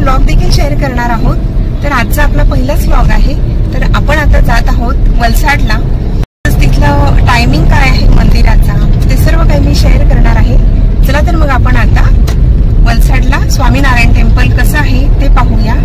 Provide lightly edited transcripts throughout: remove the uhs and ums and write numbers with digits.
Vlog देखील share करणार आहोत। तर आजचा आपला पहिलाच व्लॉग आहे। तर आपण आता जात आहोत वलसाडला। तिथलं टायमिंग काय आहे मंदिराचा ते सर्व काही मी शेअर करणार आहे। चला तर मग आपण आता वलसाडला स्वामी नारायण टेम्पल कसं आहे ते पाहूया।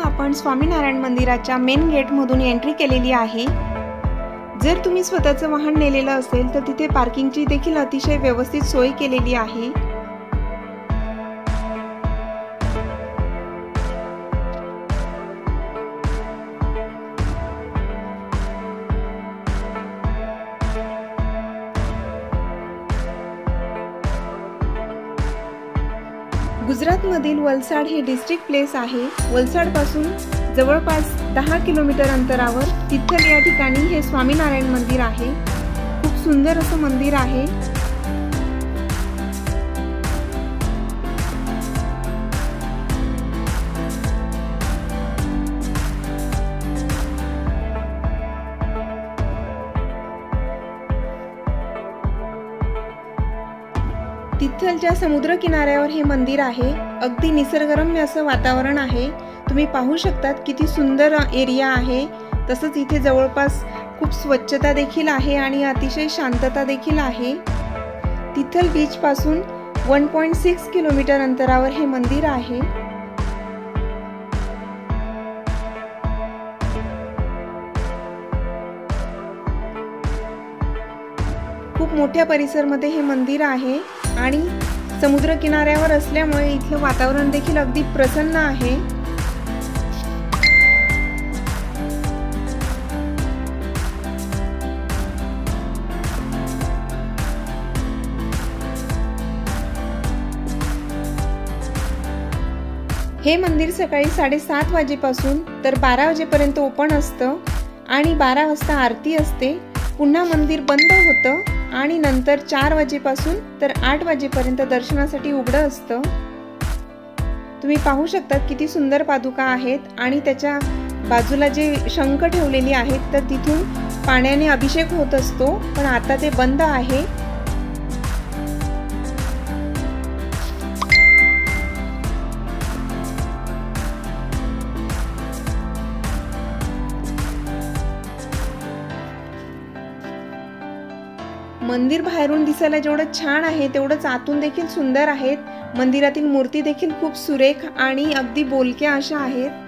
आपण स्वामीनारायण मंदिराच्या मेन गेट मधून एंट्री केलेली आहे। जर तुम्ही स्वतःचं वाहन नेलेलं असेल तर तिथे पार्किंगची देखील अतिशय व्यवस्थित सोय केलेली आहे। गुजरात मधील वलसाड हे डिस्ट्रिक्ट प्लेस आहे। वलसाड पासून जवळपास 10 किलोमीटर अंतरावर तिथल या ठिकाणी हे स्वामीनारायण मंदिर आहे। खूप सुंदर असं मंदिर आहे। तिथलच्या समुद्र किनाऱ्यावर हे मंदिर आहे। अगदी निसर्गरम्य असं वातावरण आहे। तुम्ही पाहू शकतात किती सुंदर एरिया आहे। तसंच इथे जवळपास खूप स्वच्छता देखील आहे आणि अतिशय शांतता देखील आहे। तिथल बीच पासून 1.6 किलोमीटर अंतरावर हे मंदिर आहे। खूप मोठ्या परिसरामध्ये हे मंदिर आहे आणि समुद्र किनाऱ्यावर असल्यामुळे इथलं वातावरण देखील अगदी प्रसन्न आहे। हे मंदिर सकाळी 7:30 वाजेपासून तर 12 वाजेपर्यंत ओपन असतं आणि 12 वाजता आरती असते। पुन्हा मंदिर बंद होतं आणि नंतर 4 वाजेपासून तर 8 वाजेपर्यंत दर्शनासाठी उघडं असतं। तुम्ही पाहू शकता किती सुंदर पादुका आहेत आणि त्याच्या बाजूला जे शंख ठेवलेली आहेत तर तिथून पाण्याने अभिषेक होत असतो, पण आता ते बंद आहे। मंदिर बाहेरून दिसायला जेवढं छान आहे तेवढंच आतून देखील सुंदर आहेत। मंदिरातील मूर्ती देखील खूप सुरेख आणि अगदी बोलक्या अशा आहेत।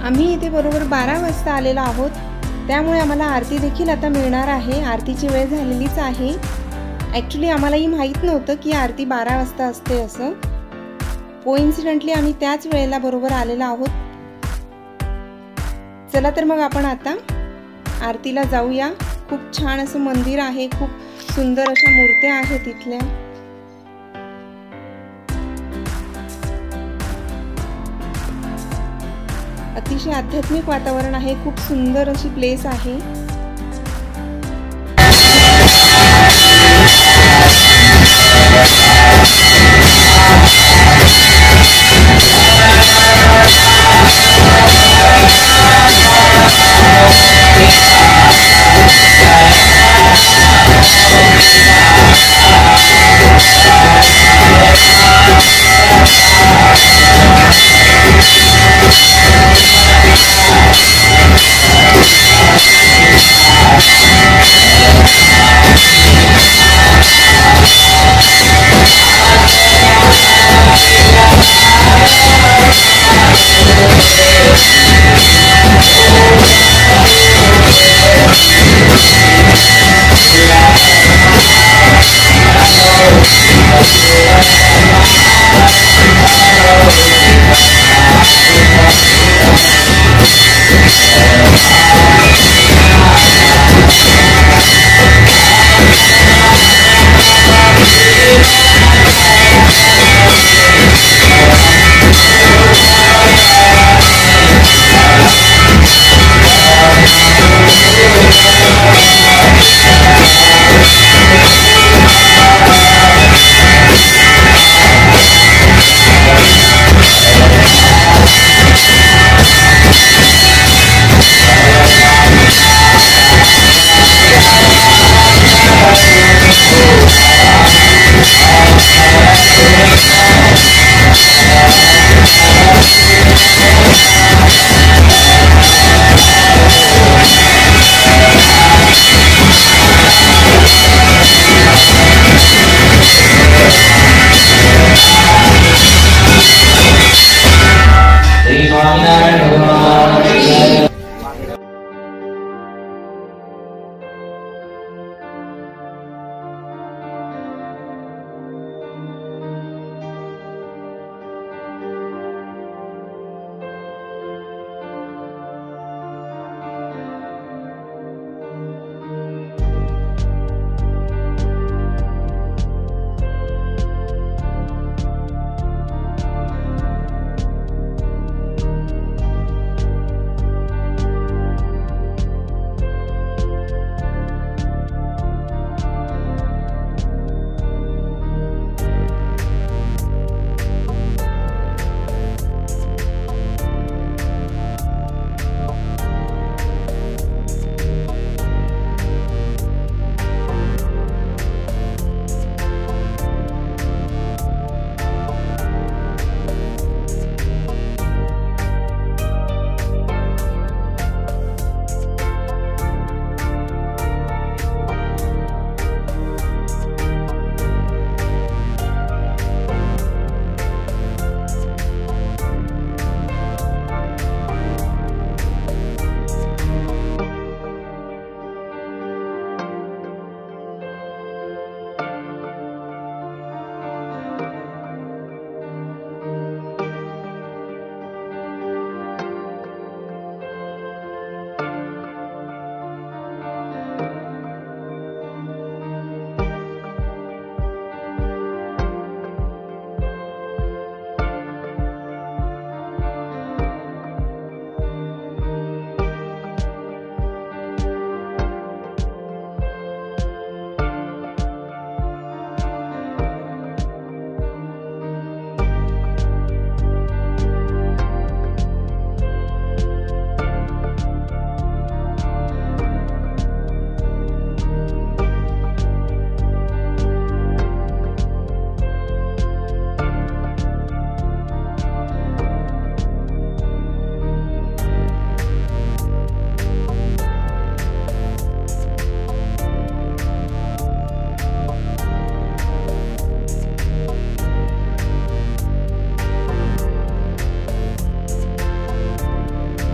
आम्ही इथे बरोबर 12 वाजता आलेलो आहोत, त्यामुळे आम्हाला आरती देखील आता मिळणार आहे। आरतीची वेळ झालेलीच आहे। ॲक्च्युली आम्हालाही माहीत नव्हतं की आरती 12 वाजता असते असं। कोइन्सिडेंटली आम्ही त्याच वेळेला बरोबर आलेलो आहोत। चला तर मग आपण आता आरतीला जाऊया। खूप छान असं मंदिर आहे, खूप सुंदर अशा मूर्त्या आहेत तिथल्या। अतिशय आध्यात्मिक वातावरण आहे, खूप सुंदर अशी प्लेस आहे।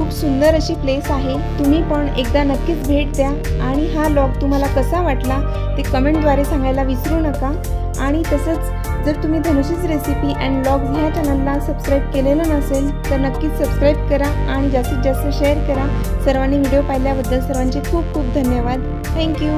खूप सुंदर अशी प्लेस आहे। तुम्ही पण एकदा नक्कीच भेट द्या आणि हा व्लॉग तुम्हाला कसा वाटला ते कमेंटद्वारे सांगायला विसरू नका। आणि तसंच जर तुम्ही धनुश्रीज रेसिपी अँड व्लॉग्स ह्या चॅनलला सबस्क्राईब केलेलं नसेल तर नक्कीच सबस्क्राईब करा आणि जास्तीत जास्त शेअर करा। सर्वांनी व्हिडिओ पाहिल्याबद्दल सर्वांचे खूप खूप धन्यवाद। थँक्यू।